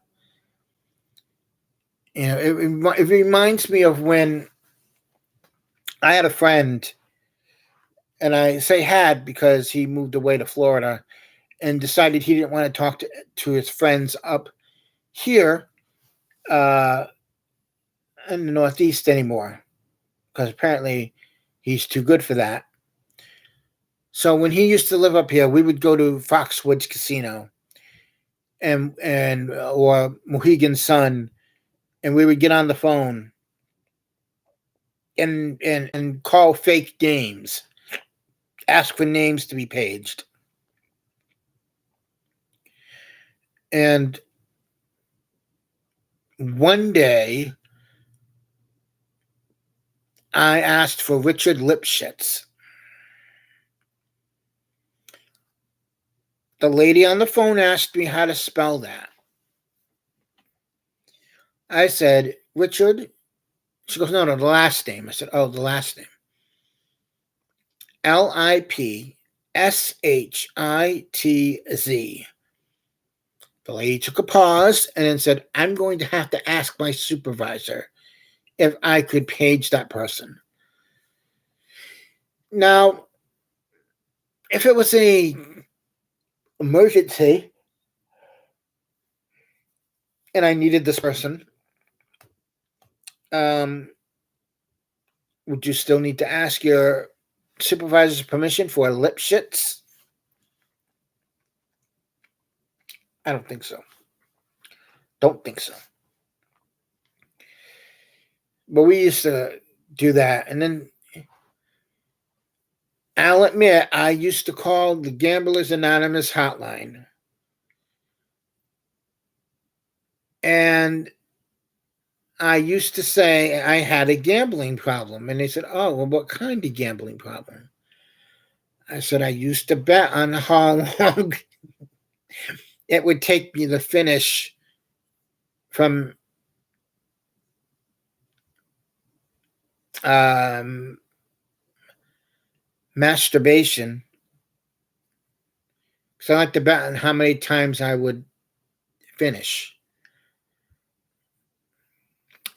You know, it reminds me of when I had a friend, and I say had because he moved away to Florida and decided he didn't want to talk to his friends up here in the Northeast anymore because apparently he's too good for that. So when he used to live up here, we would go to Foxwoods Casino and or Mohegan Sun, and we would get on the phone and call fake names, ask for names to be paged. And one day, I asked for Richard Lipschitz. The lady on the phone asked me how to spell that. I said, Richard. She goes, no, the last name. I said, oh, the last name. Lipschitz. The lady took a pause and then said, I'm going to have to ask my supervisor if I could page that person. Now, if it was a emergency and I needed this person, would you still need to ask your supervisor's permission for Lipschitz? I don't think so. Don't think so. But we used to do that. And then I'll admit, I used to call the Gamblers Anonymous hotline. And I used to say I had a gambling problem. And they said, oh, well, what kind of gambling problem? I said, I used to bet on how long it would take me to finish from masturbation. So I like to bet on how many times I would finish.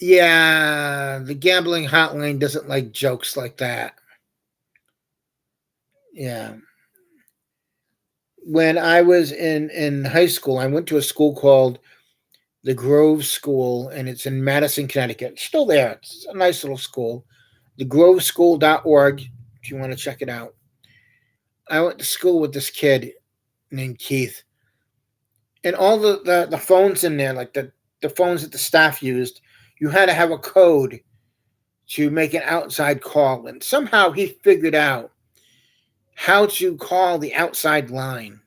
Yeah, the gambling hotline doesn't like jokes like that. Yeah. When I was in high school, I went to a school called the Grove School, and it's in Madison, Connecticut. It's still there. It's a nice little school. Thegroveschool.org, if you want to check it out. I went to school with this kid named Keith, and all the phones in there, like the phones that the staff used, you had to have a code to make an outside call. And somehow he figured out how to call the outside line.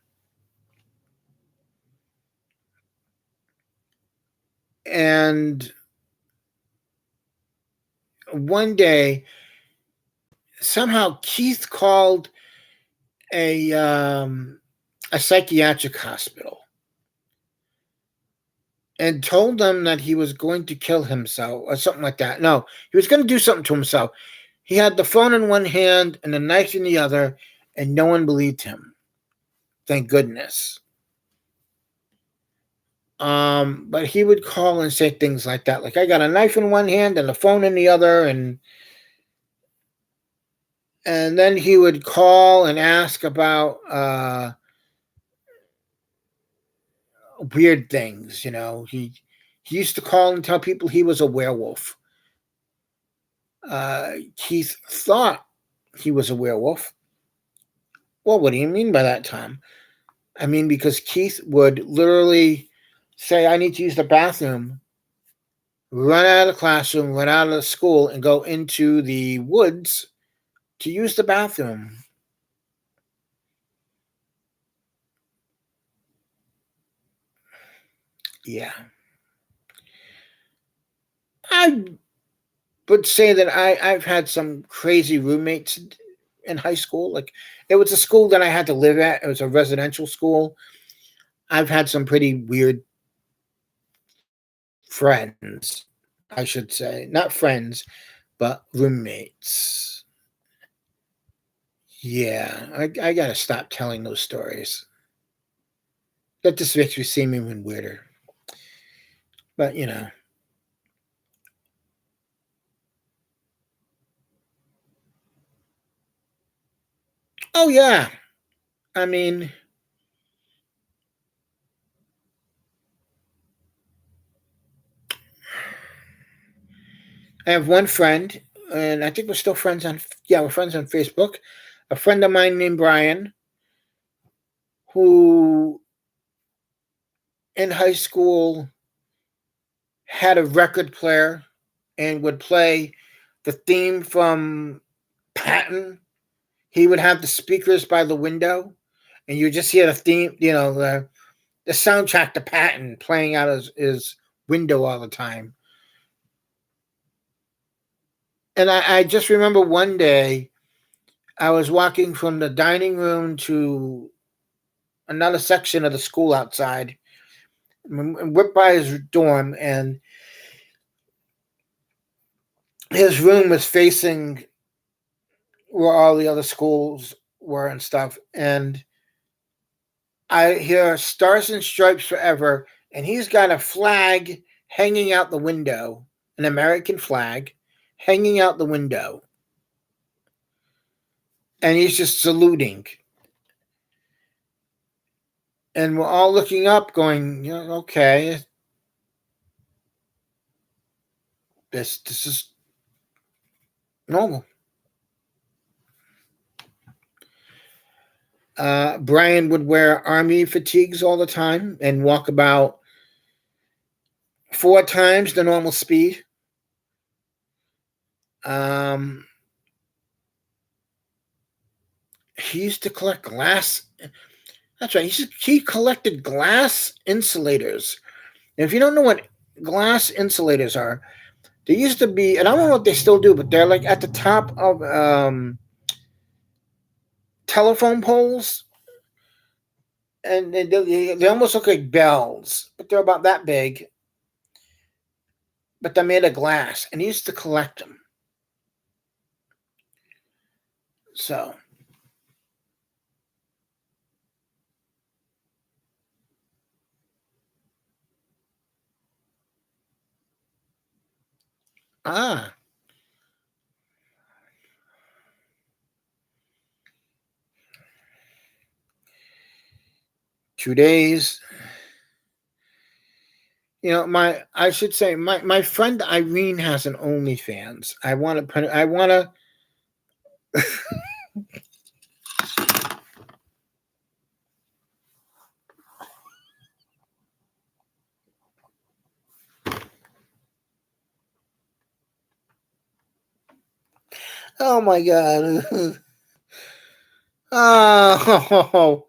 And one day, somehow Keith called a um, a psychiatric hospital and told them that he was going to kill himself or something like that. No, he was going to do something to himself. He had the phone in one hand and the knife in the other, and no one believed him. Thank goodness. But he would call and say things like that, like I got a knife in one hand and a phone in the other, and then he would call and ask about weird things. He used to call and tell people he was a werewolf. Keith thought he was a werewolf. Well, what do you mean by that, Tom? I mean, because Keith would literally say, I need to use the bathroom, run out of the classroom, run out of the school, and go into the woods to use the bathroom. Yeah. I would say that I've had some crazy roommates in high school. Like, it was a school that I had to live at, it was a residential school. I've had some pretty weird friends, I should say. Not friends, but roommates. Yeah, I gotta stop telling those stories. That just makes me seem even weirder. But oh yeah. I mean, I have one friend, and I think we're still friends on. Yeah, we're friends on Facebook. A friend of mine named Brian, who in high school had a record player and would play the theme from Patton. He would have the speakers by the window, and you just hear the theme, the soundtrack to Patton playing out his window all the time. And I just remember one day I was walking from the dining room to another section of the school outside, and whipped by his dorm, and his room was facing where all the other schools were and stuff. And I hear Stars and Stripes Forever, and he's got a flag hanging out the window, an American flag hanging out the window. And he's just saluting. And we're all looking up, going, okay, this is normal. Brian would wear army fatigues all the time and walk about 4 times the normal speed. Um, he used to collect glass. That's right. He collected glass insulators. And if you don't know what glass insulators are, they used to be, and I don't know what they still do, but they're like at the top of telephone poles, and they almost look like bells, but they're about that big. But they're made of glass, and he used to collect them. So Ah, 2 days. I should say my friend Irene has an OnlyFans. I want to put. I want to. Oh my god. Oh,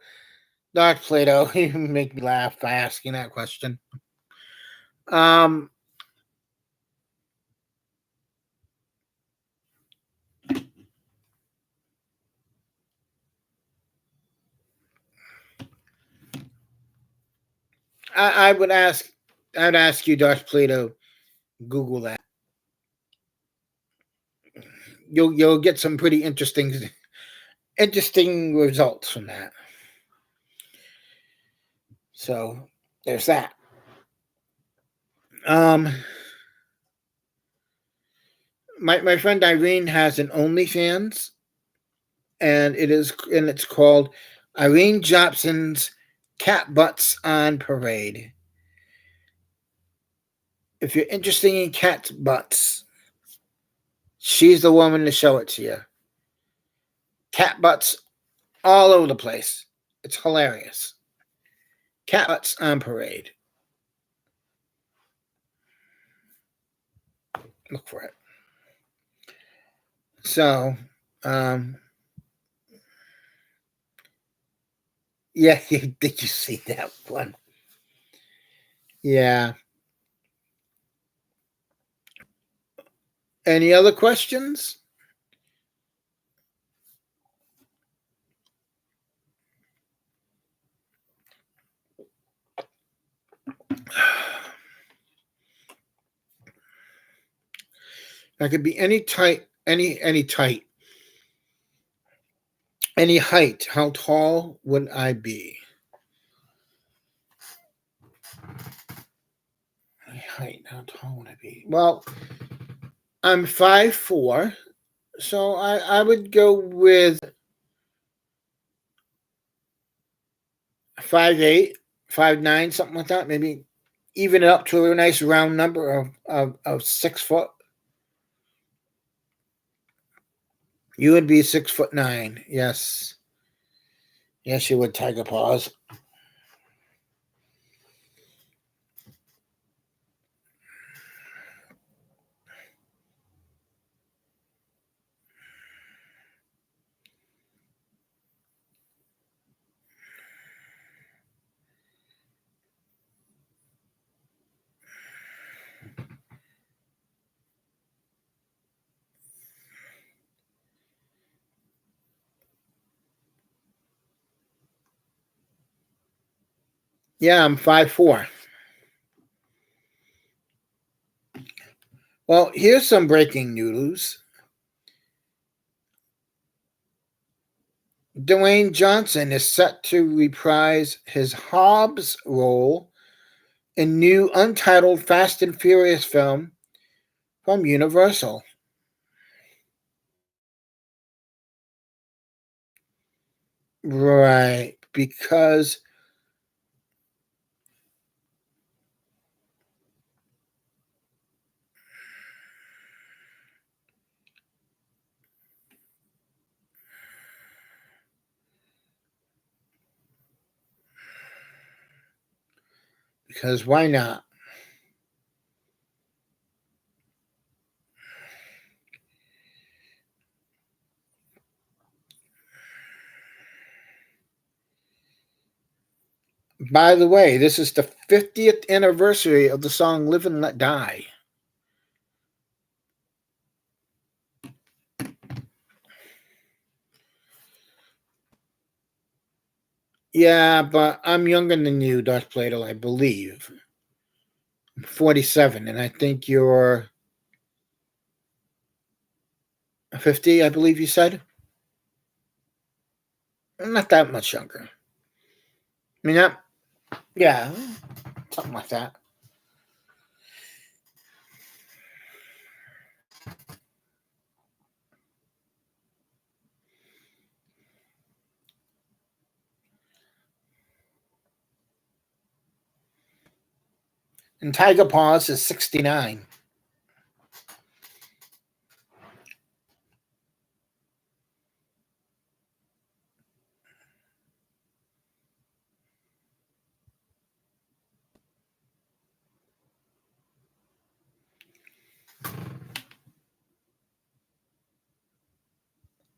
Dark Plato, you make me laugh by asking that question. Um, I would ask. I'd ask you, Dark Plato, Google that. You'll get some pretty interesting results from that. So there's that. Um, my friend Irene has an OnlyFans, and it's called Irene Jobson's Cat Butts on Parade. If you're interested in cat butts, she's the woman to show it to you. Cat butts all over the place. It's hilarious. Cat butts on parade. Look for it. So, um, yeah, did you see that one? Yeah. Any other questions? I could be any tight, any tight, any height. How tall would I be? Any height. How tall would I be? Well, I'm 5'4", so I would go with 5'8", 5'9", something like that. Maybe even it up to a nice round number of 6 foot. You would be 6'9". Yes. Yes, you would, Tiger Paws. Yeah, I'm 5'4". Well, here's some breaking news. Dwayne Johnson is set to reprise his Hobbs role in new untitled Fast and Furious film from Universal. Right, because why not? By the way, this is the 50th anniversary of the song Live and Let Die. Yeah, but I'm younger than you, Darth Plato, I believe. I'm 47, and I think you're 50, I believe you said. I'm not that much younger. I mean, yeah, something like that. And Tiger Paws is 69.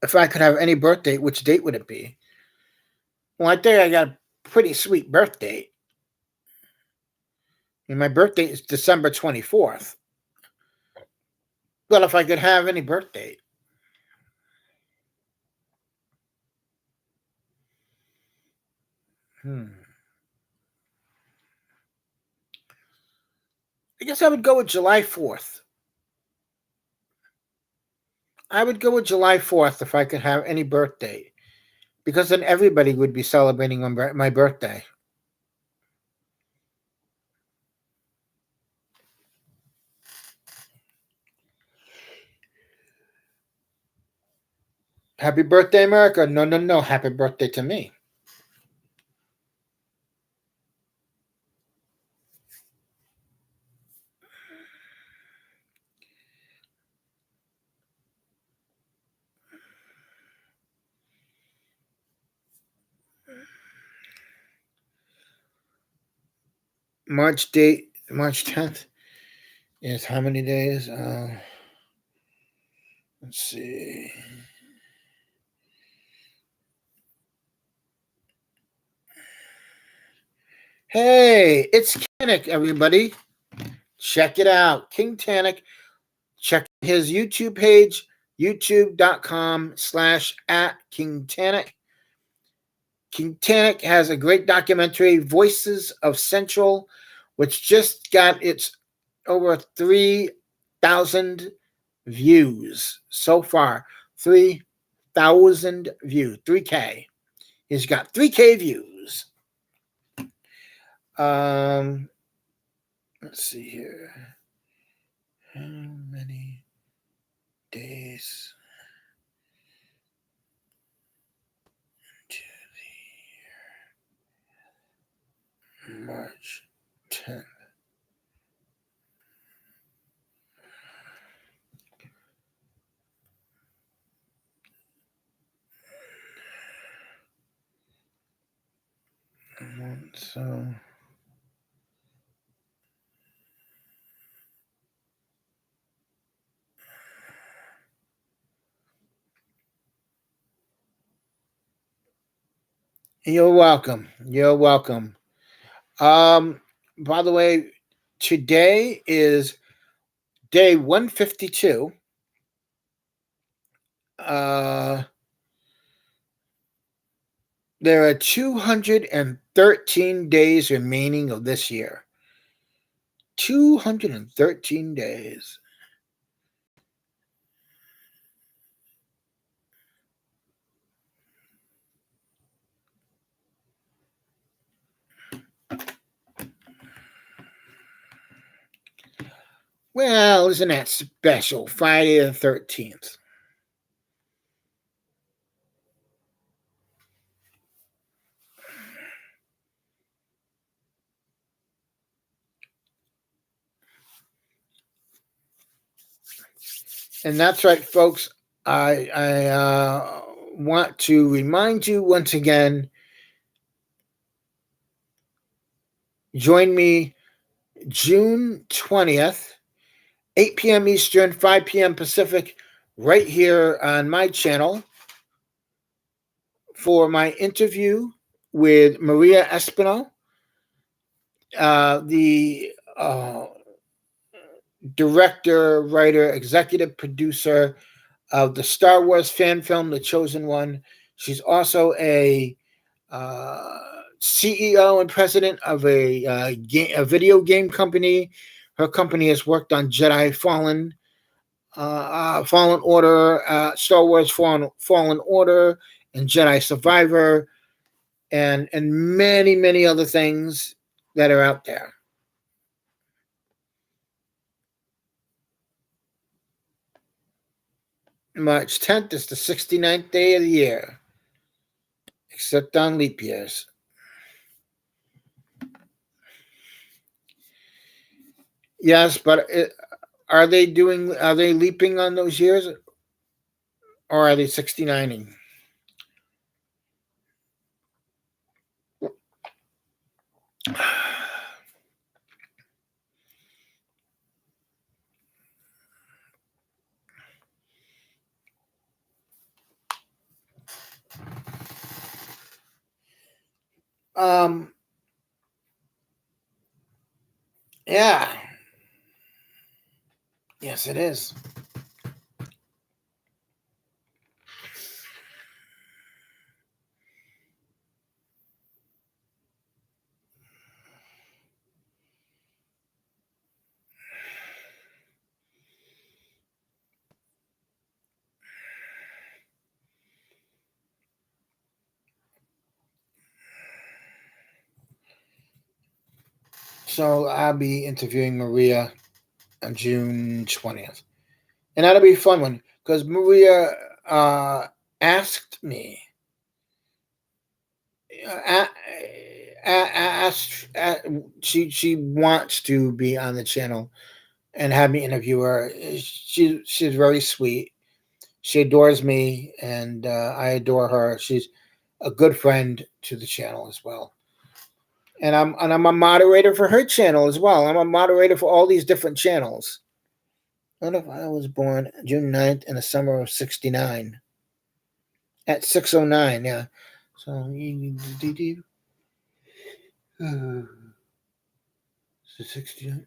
If I could have any birthday, which date would it be? Well, I think I got a pretty sweet birthday. And my birthday is December 24th. But if I could have any birthday, I guess I would go with July 4th. I would go with July 4th if I could have any birthday, because then everybody would be celebrating my birthday. Happy birthday, America. No, no, no. Happy birthday to me. March 10th is how many days? Let's see. Hey, it's Tannic, everybody. Check it out. King Tannic. Check his YouTube page, youtube.com/@King Tannic. King Tannic has a great documentary, Voices of Central, which just got its over 3,000 views so far. 3,000 views. 3K. He's got 3K views. Let's see here. How many days into the year? March 10th. So you're welcome. You're welcome. By the way, today is day 152. There are 213 days remaining of this year. 213 days. Well, isn't that special? Friday the 13th. And that's right, folks. I want to remind you once again, join me June 20th, 8 p.m. Eastern, 5 p.m. Pacific, right here on my channel for my interview with Maria Espino, the director, writer, executive producer of the Star Wars fan film, The Chosen One. She's also a CEO and president of a video game company. Her company has worked on Jedi Fallen Order, Star Wars Fallen Order, and Jedi Survivor, and many, many other things that are out there. March 10th is the 69th day of the year, except on leap years. Yes, but are they doing? Are they leaping on those years, or are they 69ing? Um. Yeah. Yes, it is. So I'll be interviewing Maria on June 20th, and that'll be a fun one because Maria uh, asked me. Uh, asked, she wants to be on the channel and have me interview her. She's very sweet. She adores me, and I adore her. She's a good friend to the channel as well. And I'm a moderator for her channel as well. I'm a moderator for all these different channels. What if I was born June 9th in the summer of 69 at 6:09? Yeah. So 69.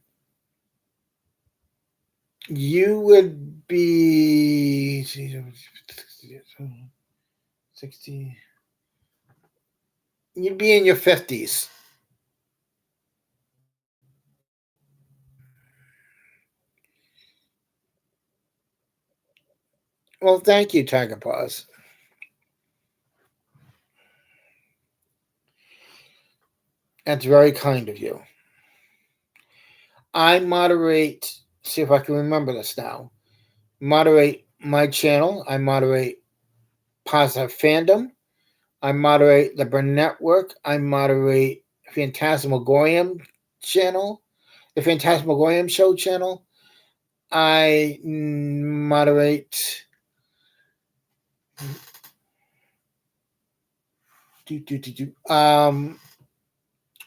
You would be 60. You'd be in your 50s. Well, thank you, Tiger Paws. That's very kind of you. I moderate, see if I can remember this now. Moderate my channel. I moderate Positive Fandom. I moderate the Burn Network. I moderate Phantasmagorium channel, the Phantasmagorium Show channel. I moderate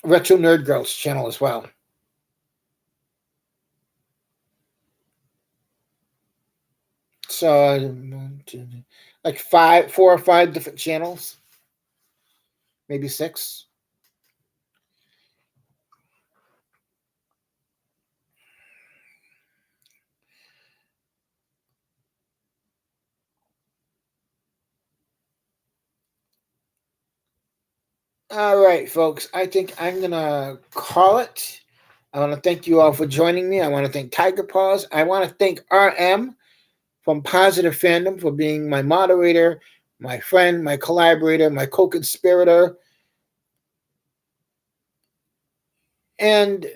Retro Nerd Girls channel as well. So like four or five different channels, maybe six. All right, folks. I think I'm gonna call it. I want to thank you all for joining me. I want to thank Tiger Paws. I want to thank RM from Positive Fandom for being my moderator, my friend, my collaborator, my co-conspirator, and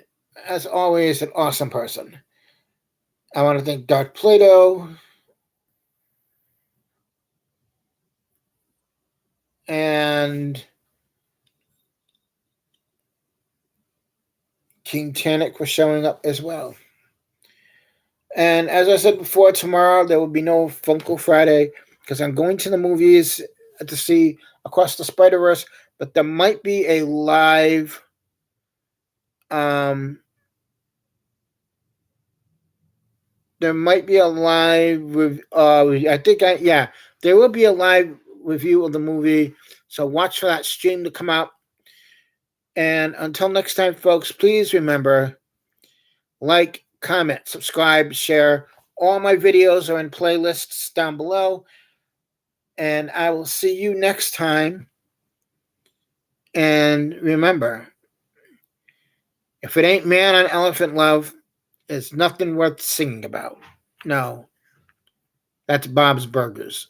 as always, an awesome person. I want to thank Dark Plato and King Tannic for showing up as well. And as I said before, tomorrow there will be no Funko Friday because I'm going to the movies to see Across the Spider-Verse, but there might be a live there might be a live I think there will be a live review of the movie, so watch for that stream to come out. And until next time, folks, please remember, like, comment, subscribe, share. All my videos are in playlists down below. And I will see you next time. And remember, if it ain't man on elephant love, it's nothing worth singing about. No, that's Bob's Burgers.